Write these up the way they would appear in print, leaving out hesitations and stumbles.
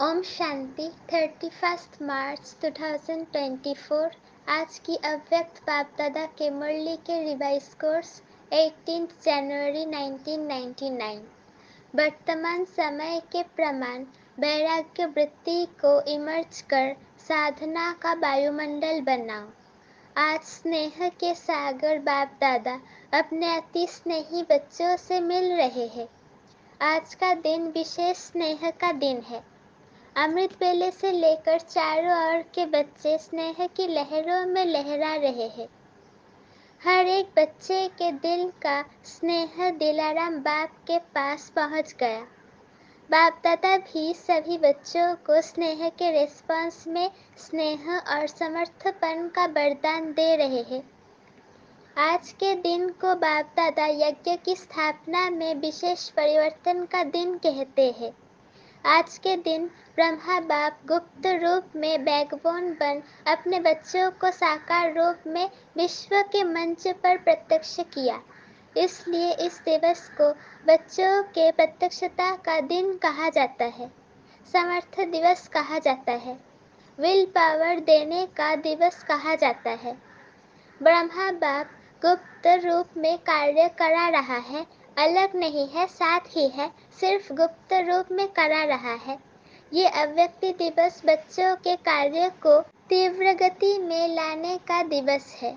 ओम शांति 31 मार्च 2024। आज की अव्यक्त बाप दादा के मुरली के रिवाइज कोर्स 18 जनवरी 1999। वर्तमान समय के प्रमाण वैराग्य वृत्ति को इमर्ज कर साधना का वायुमंडल बनाओ। आज स्नेह के सागर बाप दादा अपने अति स्नेही बच्चों से मिल रहे हैं। आज का दिन विशेष स्नेह का दिन है। अमृत वेले से लेकर चारों ओर के बच्चे स्नेह की लहरों में लहरा रहे हैं। हर एक बच्चे के दिल का स्नेह दिलाराम बाप के पास पहुंच गया। बाप दादा भी सभी बच्चों को स्नेह के रिस्पांस में स्नेह और समर्थपन का वरदान दे रहे हैं। आज के दिन को बाप दादा यज्ञ की स्थापना में विशेष परिवर्तन का दिन कहते हैं। आज के दिन ब्रह्मा बाप गुप्त रूप में बैकबोन बन अपने बच्चों को साकार रूप में विश्व के मंच पर प्रत्यक्ष किया। इसलिए इस दिवस को बच्चों के प्रत्यक्षता का दिन कहा जाता है, समर्थ दिवस कहा जाता है, विल पावर देने का दिवस कहा जाता है। ब्रह्मा बाप गुप्त रूप में कार्य करा रहा है, अलग नहीं है, साथ ही है, सिर्फ गुप्त रूप में करा रहा है। ये अव्यक्ति दिवस बच्चों के कार्य को तीव्र गति में लाने का दिवस है।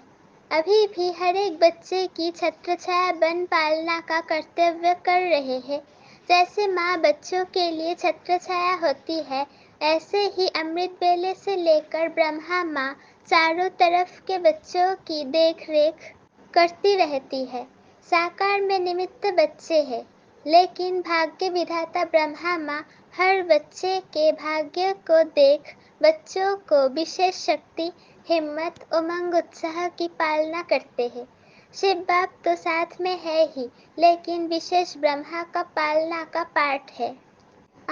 अभी भी हर एक बच्चे की छत्रछाया बन पालना का कर्तव्य कर रहे हैं। जैसे माँ बच्चों के लिए छत्रछाया होती है, ऐसे ही अमृत वेले से लेकर ब्रह्मा माँ चारों तरफ के बच्चों की देख रेख करती रहती है। साकार में निमित्त बच्चे हैं, लेकिन भाग्य विधाता ब्रह्मा माँ हर बच्चे के भाग्य को देख बच्चों को विशेष शक्ति, हिम्मत, उमंग, उत्साह की पालना करते हैं। शिव बाप तो साथ में है ही, लेकिन विशेष ब्रह्मा का पालना का पाठ है।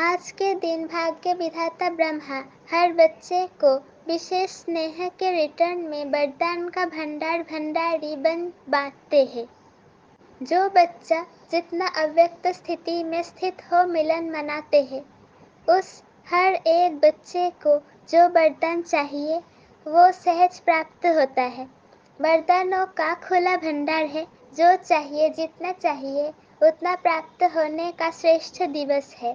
आज के दिन भाग्य विधाता ब्रह्मा हर बच्चे को विशेष स्नेह के रिटर्न में वरदान का भंडारी बन बांटते हैं। जो बच्चा जितना अव्यक्त स्थिति में स्थित हो मिलन मनाते हैं, उस हर एक बच्चे को जो वरदान चाहिए वो सहज प्राप्त होता है। वरदानों का खुला भंडार है, जो चाहिए जितना चाहिए उतना प्राप्त होने का श्रेष्ठ दिवस है।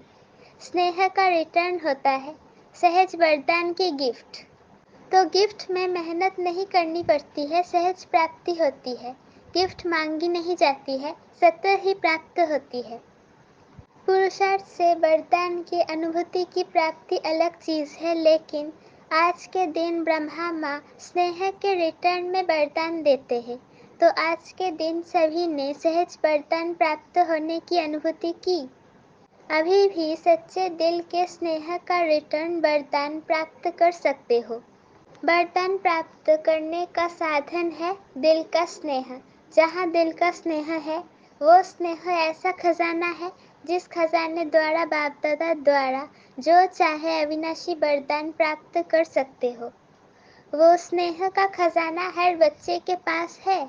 स्नेह का रिटर्न होता है, सहज वरदान की गिफ्ट। तो गिफ्ट में मेहनत नहीं करनी पड़ती है, सहज प्राप्ति होती है। गिफ्ट मांगी नहीं जाती है, स्वतः ही प्राप्त होती है। पुरुषार्थ से वरदान की अनुभूति की प्राप्ति अलग चीज है, लेकिन आज के दिन ब्रह्मा माँ स्नेह के रिटर्न में वरदान देते हैं। तो आज के दिन सभी ने सहज वरदान प्राप्त होने की अनुभूति की। अभी भी सच्चे दिल के स्नेह का रिटर्न वरदान प्राप्त कर सकते हो। वरदान प्राप्त करने का साधन है दिल का स्नेह। जहाँ दिल का स्नेह है, वो स्नेह ऐसा खजाना है जिस खजाने द्वारा बाप दादा द्वारा जो चाहे अविनाशी वरदान प्राप्त कर सकते हो। वो स्नेह का खजाना हर बच्चे के पास है।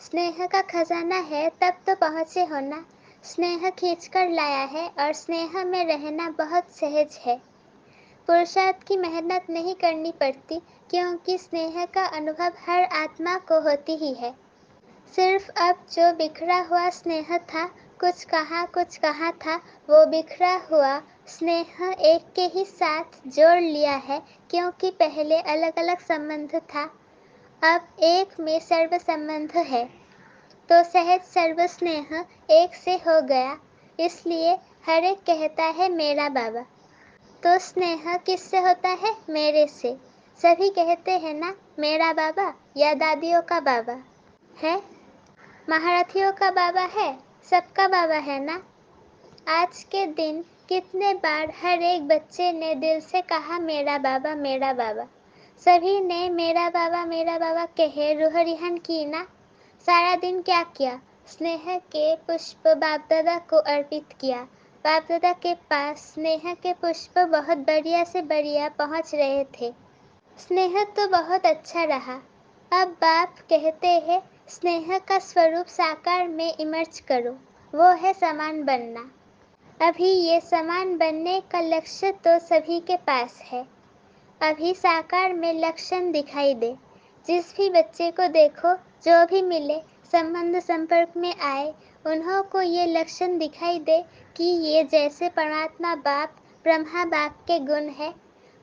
स्नेह का खजाना है तब तो पहुँचे हो ना। स्नेह खींच कर लाया है और स्नेह में रहना बहुत सहज है। पुरुषार्थ की मेहनत नहीं करनी पड़ती, क्योंकि स्नेह का अनुभव हर आत्मा को होती ही है। सिर्फ अब जो बिखरा हुआ स्नेह था, कुछ कहाँ था, वो बिखरा हुआ स्नेह एक के ही साथ जोड़ लिया है, क्योंकि पहले अलग अलग संबंध था, अब एक में सर्व संबंध है। तो सहज सर्व स्नेह एक से हो गया, इसलिए हर एक कहता है मेरा बाबा। तो स्नेह किससे होता है? मेरे से। सभी कहते हैं ना मेरा बाबा, या दादियों का बाबा है, महारथियों का बाबा है, सबका बाबा है ना। आज के दिन कितने बार हर एक बच्चे ने दिल से कहा मेरा बाबा मेरा बाबा। सभी ने मेरा बाबा कहे रूह रिहन की ना। सारा दिन क्या किया? स्नेह के पुष्प बाप दादा को अर्पित किया। बाप दादा के पास स्नेह के पुष्प बहुत बढ़िया से बढ़िया पहुंच रहे थे। स्नेह तो बहुत अच्छा रहा। अब बाप कहते हैं स्नेह का स्वरूप साकार में इमर्ज करो, वो है समान बनना। अभी ये समान बनने का लक्ष्य तो सभी के पास है। अभी साकार में लक्षण दिखाई दे। जिस भी बच्चे को देखो, जो भी मिले, संबंध संपर्क में आए, उन्हों को ये लक्षण दिखाई दे कि ये जैसे परमात्मा बाप, ब्रह्मा बाप के गुण है,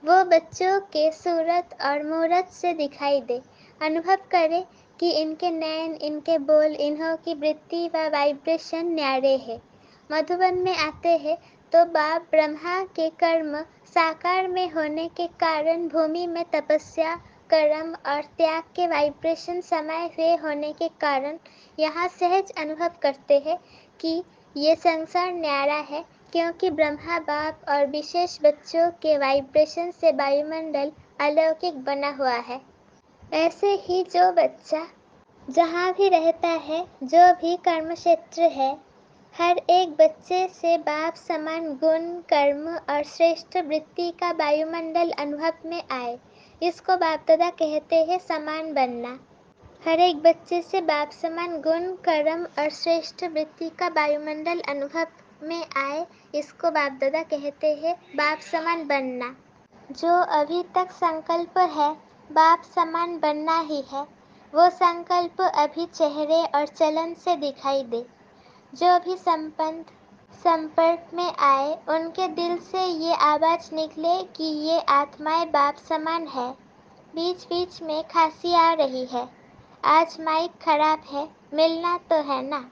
वो बच्चों के सूरत और मूरत से दिखाई दे। अनुभव करे कि इनके नैन, इनके बोल, इन्हों की वृत्ति व वाइब्रेशन न्यारे है। मधुबन में आते हैं तो बाप ब्रह्मा के कर्म साकार में होने के कारण भूमि में तपस्या, कर्म और त्याग के वाइब्रेशन समाये हुए होने के कारण यहाँ सहज अनुभव करते हैं कि ये संसार न्यारा है, क्योंकि ब्रह्मा बाप और विशेष बच्चों के वाइब्रेशन से वायुमंडल अलौकिक बना हुआ है। ऐसे ही जो बच्चा जहाँ भी रहता है, जो भी कर्म क्षेत्र है, हर एक बच्चे से बाप समान गुण, कर्म और श्रेष्ठ वृत्ति का वायुमंडल अनुभव में आए। इसको बाप दादा कहते हैं समान बनना। हर एक बच्चे से बाप समान गुण, कर्म और श्रेष्ठ वृत्ति का वायुमंडल अनुभव में आए। इसको बाप दादा कहते हैं बाप समान बनना। जो अभी तक संकल्प है बाप समान बनना ही है, वो संकल्प अभी चेहरे और चलन से दिखाई दे। जो भी संबंध संपर्क में आए, उनके दिल से ये आवाज निकले कि ये आत्माएं बाप समान है। बीच बीच में खांसी आ रही है, आज माइक खराब है, मिलना तो है ना।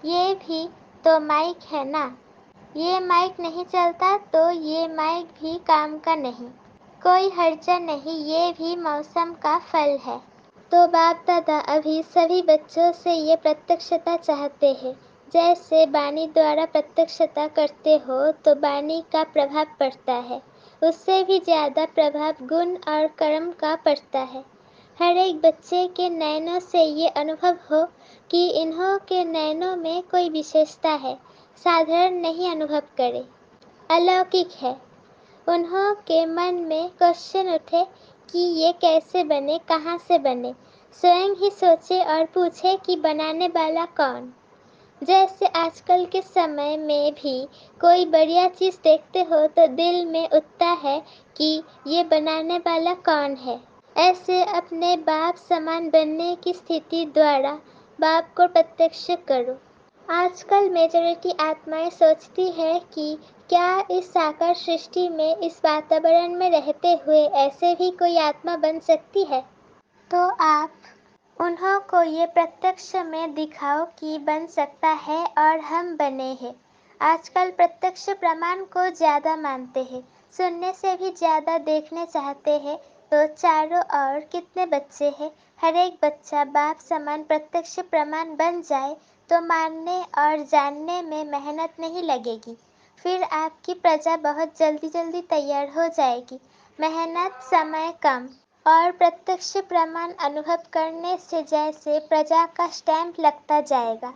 ये भी तो माइक है ना। ये माइक नहीं चलता तो ये माइक भी काम का नहीं। कोई हर्जा नहीं, ये भी मौसम का फल है। तो बाप दादा अभी सभी बच्चों से ये प्रत्यक्षता चाहते हैं। जैसे वाणी द्वारा प्रत्यक्षता करते हो तो वाणी का प्रभाव पड़ता है, उससे भी ज्यादा प्रभाव गुण और कर्म का पड़ता है। हर एक बच्चे के नैनों से ये अनुभव हो कि इन्हों के नैनों में कोई विशेषता है, साधारण नहीं अनुभव करे, अलौकिक है। उन्हों के मन में क्वेश्चन उठे कि ये कैसे बने, कहाँ से बने। स्वयं ही सोचे और पूछे कि बनाने वाला कौन। जैसे आजकल के समय में भी कोई बढ़िया चीज देखते हो तो दिल में उठता है कि ये बनाने वाला कौन है। ऐसे अपने बाप समान बनने की स्थिति द्वारा बाप को प्रत्यक्ष करो। आजकल मेजॉरिटी आत्माएं सोचती है कि क्या इस साकार सृष्टि में, इस वातावरण में रहते हुए ऐसे भी कोई आत्मा बन सकती है। तो आप उन्हों को ये प्रत्यक्ष में दिखाओ कि बन सकता है और हम बने हैं। आजकल प्रत्यक्ष प्रमाण को ज्यादा मानते हैं, सुनने से भी ज्यादा देखने चाहते हैं। तो चारों ओर कितने बच्चे हैं, हर एक बच्चा बाप समान प्रत्यक्ष प्रमाण बन जाए तो मानने और जानने में मेहनत नहीं लगेगी। फिर आपकी प्रजा बहुत जल्दी जल्दी तैयार हो जाएगी। मेहनत, समय कम और प्रत्यक्ष प्रमाण अनुभव करने से जैसे प्रजा का स्टैंप लगता जाएगा।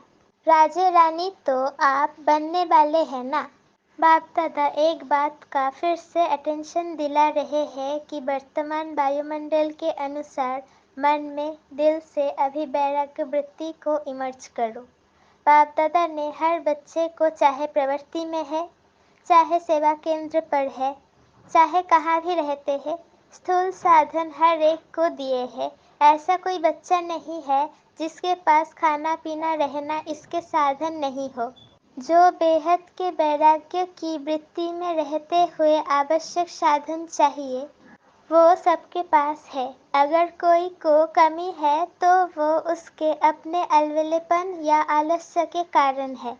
राजे रानी तो आप बनने वाले हैं ना। बाप दादा एक बात का फिर से अटेंशन दिला रहे हैं कि वर्तमान वायुमंडल के अनुसार मन में, दिल से अभी वैराग्य वृत्ति को इमर्ज करो। बाप दादा ने हर बच्चे को, चाहे प्रवृत्ति में है, चाहे सेवा केंद्र पर है, चाहे कहाँ भी रहते हैं, स्थूल साधन हर एक को दिए हैं। ऐसा कोई बच्चा नहीं है जिसके पास खाना पीना रहना इसके साधन नहीं हो। जो बेहद के वैराग्य की वृत्ति में रहते हुए आवश्यक साधन चाहिए, वो सबके पास है। अगर कोई को कमी है तो वो उसके अपने अलवलेपन या आलस्य के कारण है।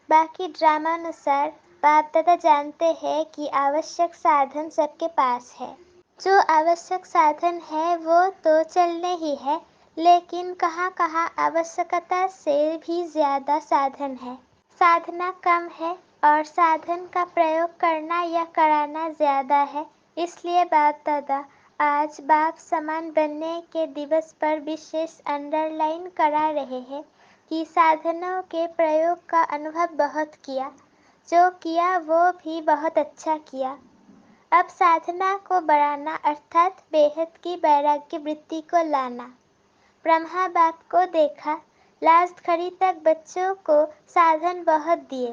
बाकी ड्रामानुसार बाप दादा जानते हैं कि आवश्यक साधन सबके पास है। जो आवश्यक साधन है वो तो चलने ही है, लेकिन कहाँ कहाँ आवश्यकता से भी ज्यादा साधन है। साधना कम है और साधन का प्रयोग करना या कराना ज्यादा है। इसलिए बाप दादा आज बाप समान बनने के दिवस पर विशेष अंडरलाइन करा रहे हैं कि साधनों के प्रयोग का अनुभव बहुत किया, जो किया वो भी बहुत अच्छा किया। अब साधना को बढ़ाना अर्थात बेहद की वैराग्य वृत्ति को लाना। ब्रह्मा बाप को देखा, लास्ट घड़ी तक बच्चों को साधन बहुत दिए,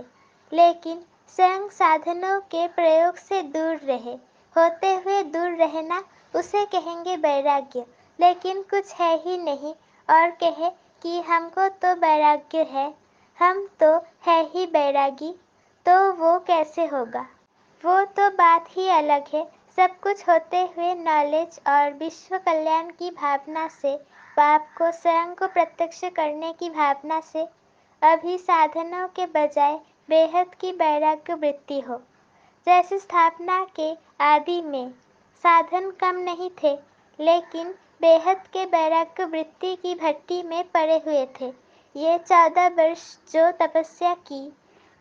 लेकिन स्वयं साधनों के प्रयोग से दूर रहे। होते हुए दूर रहना, उसे कहेंगे वैराग्य। लेकिन कुछ है ही नहीं और कहे कि हमको तो वैराग्य है, हम तो है ही वैरागी, तो वो कैसे होगा? वो तो बात ही अलग है। सब कुछ होते हुए नॉलेज और विश्व कल्याण की भावना से, बाप को स्वयं को प्रत्यक्ष करने की भावना से अभी साधनों के बजाय बेहद की वैराग्य वृत्ति हो। जैसे स्थापना के आदि में साधन कम नहीं थे, लेकिन बेहद के वैराग्य वृत्ति की भट्टी में पड़े हुए थे। ये 14 वर्ष जो तपस्या की,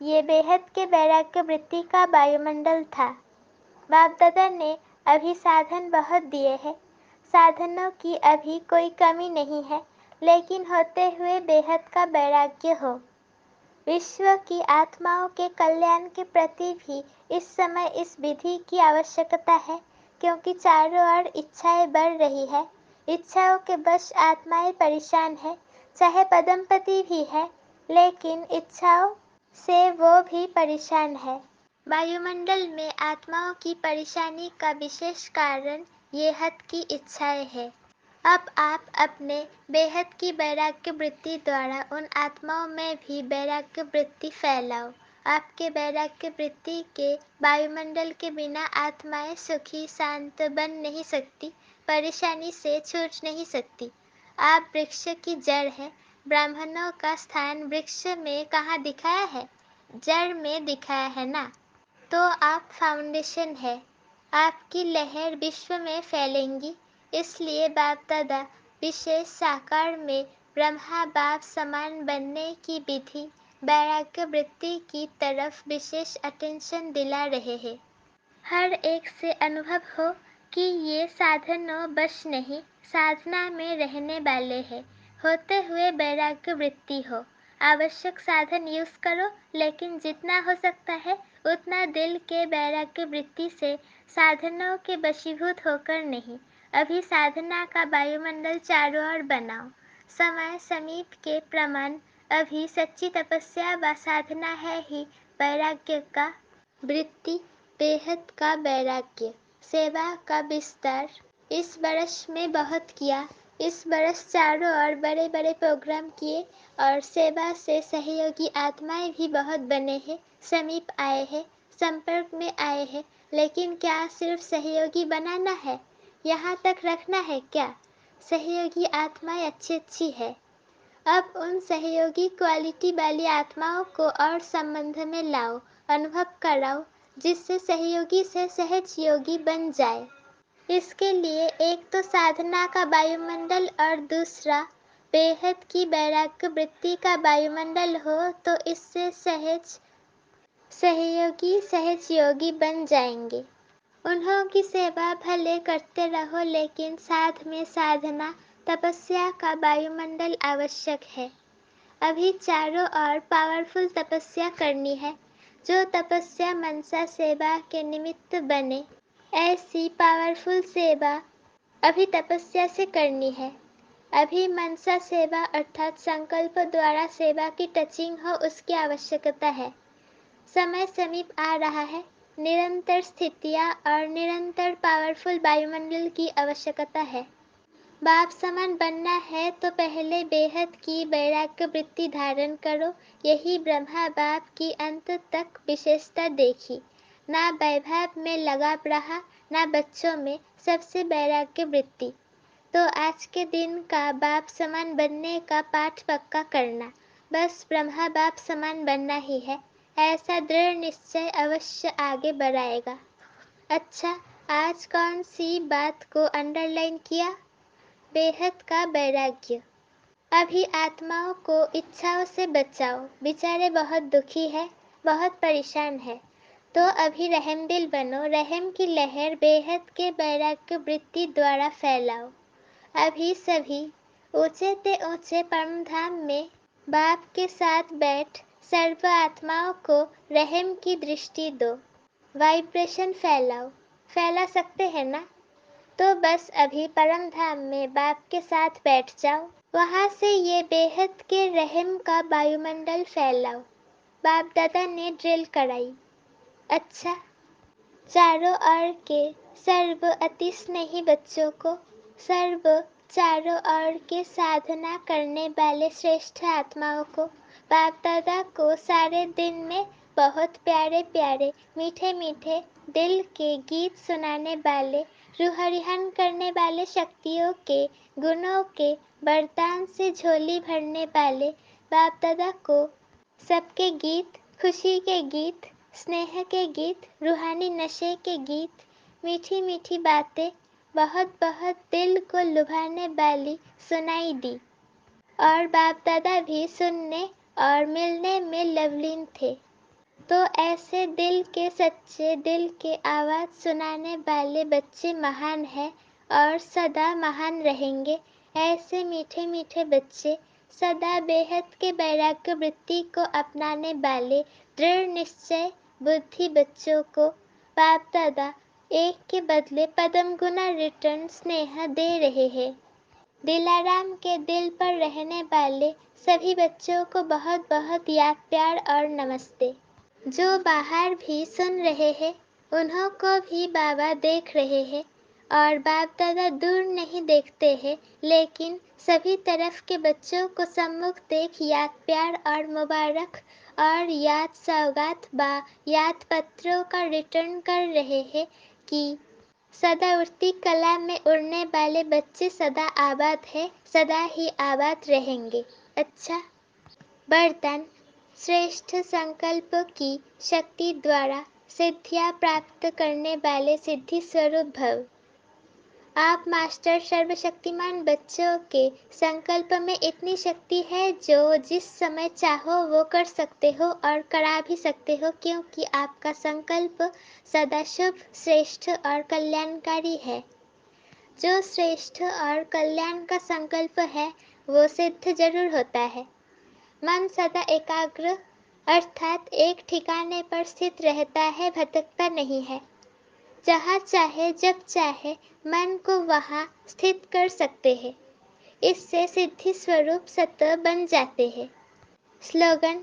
ये बेहद के वैराग्य वृत्ति का वायुमंडल था। बाप दादा ने अभी साधन बहुत दिए हैं, साधनों की अभी कोई कमी नहीं है, लेकिन होते हुए बेहद का वैराग्य हो। विश्व की आत्माओं के कल्याण के प्रति भी इस समय इस विधि की आवश्यकता है, क्योंकि चारों ओर इच्छाएं बढ़ रही है। इच्छाओं के वश आत्माएं परेशान है, चाहे पदमपति भी है, लेकिन इच्छाओं से वो भी परेशान है। वायुमंडल में आत्माओं की परेशानी का विशेष कारण ये हद की इच्छाएं है। अब आप अपने बेहद की वैराग्य वृत्ति द्वारा उन आत्माओं में भी वैराग्य वृत्ति फैलाओ। आपके वैराग्य वृत्ति के वायुमंडल के बिना आत्माएं सुखी शांत बन नहीं सकती, परेशानी से छूट नहीं सकती। आप वृक्ष की जड़ है। ब्राह्मणों का स्थान वृक्ष में कहाँ दिखाया है? जड़ में दिखाया है ना। तो आप फाउंडेशन है। आपकी लहर विश्व में फैलेंगी। इसलिए बाप दादा विशेष साकार में ब्रह्मा बाप समान बनने की विधि वैराग्य वृत्ति की तरफ विशेष अटेंशन दिला रहे हैं। हर एक से अनुभव हो कि ये साधनों बस नहीं, साधना में रहने वाले हैं। होते हुए वैराग्य वृत्ति हो। आवश्यक साधन यूज करो, लेकिन जितना हो सकता है उतना दिल के वैराग्य वृत्ति से, साधनों के वशीभूत होकर नहीं। अभी साधना का वायुमंडल चारों ओर बनाओ। समय समीप के प्रमाण अभी सच्ची तपस्या व साधना है ही वैराग्य का वृत्ति, बेहद का वैराग्य, सेवा का विस्तार। इस बरस में बहुत किया। इस बरस चारों ओर बड़े बड़े प्रोग्राम किए और सेवा से सहयोगी आत्माएं भी बहुत बने हैं, समीप आए हैं, संपर्क में आए हैं। लेकिन क्या सिर्फ सहयोगी बनाना है? यहाँ तक रखना है क्या? सहयोगी आत्माएं अच्छी है। अब उन सहयोगी क्वालिटी वाली आत्माओं को और संबंध में लाओ, अनुभव कराओ, जिससे सहयोगी से सहज योगी बन जाए। इसके लिए एक तो साधना का वायुमंडल और दूसरा बेहद की वैराग्य वृत्ति का वायुमंडल हो, तो इससे सहज सहयोगी सहज योगी बन जाएंगे। उन्हों की सेवा भले करते रहो, लेकिन साथ में साधना तपस्या का वायुमंडल आवश्यक है। अभी चारों ओर पावरफुल तपस्या करनी है। जो तपस्या मनसा सेवा के निमित्त बने, ऐसी पावरफुल सेवा अभी तपस्या से करनी है। अभी मनसा सेवा अर्थात संकल्प द्वारा सेवा की टचिंग हो, उसकी आवश्यकता है। समय समीप आ रहा है। निरंतर स्थितियाँ और निरंतर पावरफुल वायुमंडल की आवश्यकता है। बाप समान बनना है तो पहले बेहद की वैराग्य वृत्ति धारण करो। यही ब्रह्मा बाप की अंत तक विशेषता देखी। ना वैभव में लगा रहा, ना बच्चों में, सबसे वैराग्य वृत्ति। तो आज के दिन का बाप समान बनने का पाठ पक्का करना। बस ब्रह्मा बाप समान बनना ही है, ऐसा दृढ़ निश्चय अवश्य आगे बढ़ाएगा। अच्छा, आज कौन सी बात को अंडरलाइन किया? बेहद का वैराग्य। अभी आत्माओं को इच्छाओं से बचाओ। बेचारे बहुत दुखी है, बहुत परेशान है। तो अभी रहमदिल बनो। रहम की लहर बेहद के वैराग्य वृत्ति द्वारा फैलाओ। अभी सभी ऊंचे ते ऊंचे परम धाम में बाप के साथ बैठ सर्व आत्माओं को रहम की दृष्टि दो। वाइब्रेशन फैलाओ। फैला सकते हैं ना? तो बस अभी परम धाम में बाप के साथ बैठ जाओ। वहां से ये बेहद के रहम का वायुमंडल फैलाओ। बाप दादा ने ड्रिल कराई। अच्छा, चारों ओर के सर्व अति स्नेही बच्चों को, सर्व चारों ओर के साधना करने वाले श्रेष्ठ आत्माओं को, बाप दादा को सारे दिन में बहुत प्यारे प्यारे मीठे मीठे दिल के गीत सुनाने वाले, रूहरिहन करने वाले शक्तियों के गुणों के वरदान से झोली भरने वाले बाप दादा को सबके गीत, खुशी के गीत, स्नेह के गीत, रूहानी नशे के गीत, मीठी मीठी बातें बहुत बहुत दिल को लुभाने वाली सुनाई दी। और बाप दादा भी सुनने और मिलने में लवलीन थे। तो ऐसे दिल के सच्चे दिल के आवाज सुनाने वाले बच्चे महान हैं और सदा महान रहेंगे। ऐसे मीठे मीठे बच्चे, सदा बेहद के वैराग्य वृत्ति को अपनाने वाले दृढ़ निश्चय बुद्धि बच्चों को बाप दादा एक के बदले पदम गुना रिटर्न स्नेह दे रहे हैं। दिलाराम के दिल पर रहने वाले सभी बच्चों को बहुत बहुत याद, प्यार और नमस्ते। जो बाहर भी सुन रहे हैं, उन्हों को भी बाबा देख रहे हैं और बाप दादा दूर नहीं देखते हैं, लेकिन सभी तरफ के बच्चों को सम्मुख देख याद, प्यार और मुबारक और याद सौगात याद पत्रों का रिटर्न कर रहे हैं कि सदा उड़ती कला में उड़ने वाले बच्चे सदा आबाद है, सदा ही आबाद रहेंगे। अच्छा, वरदान श्रेष्ठ संकल्प की शक्ति द्वारा सिद्धियां प्राप्त करने वाले सिद्धि स्वरूप भव। आप मास्टर सर्वशक्तिमान बच्चों के संकल्प में इतनी शक्ति है जो जिस समय चाहो वो कर सकते हो और करा भी सकते हो, क्योंकि आपका संकल्प सदा शुभ, श्रेष्ठ और कल्याणकारी है। जो श्रेष्ठ और कल्याण का संकल्प है वो सिद्ध जरूर होता है। मन सदा एकाग्र अर्थात एक ठिकाने पर स्थित रहता है, भटकता नहीं है। जहाँ चाहे जब चाहे मन को वहाँ स्थित कर सकते हैं। इससे सिद्धि स्वरूप सत्य बन जाते हैं। स्लोगन: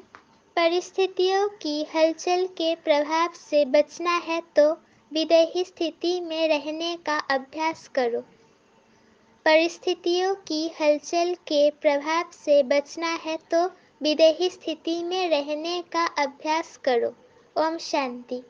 परिस्थितियों की हलचल के प्रभाव से बचना है तो विदेही स्थिति में रहने का अभ्यास करो। परिस्थितियों की हलचल के प्रभाव से बचना है तो विदेही स्थिति में रहने का अभ्यास करो। ओम शांति।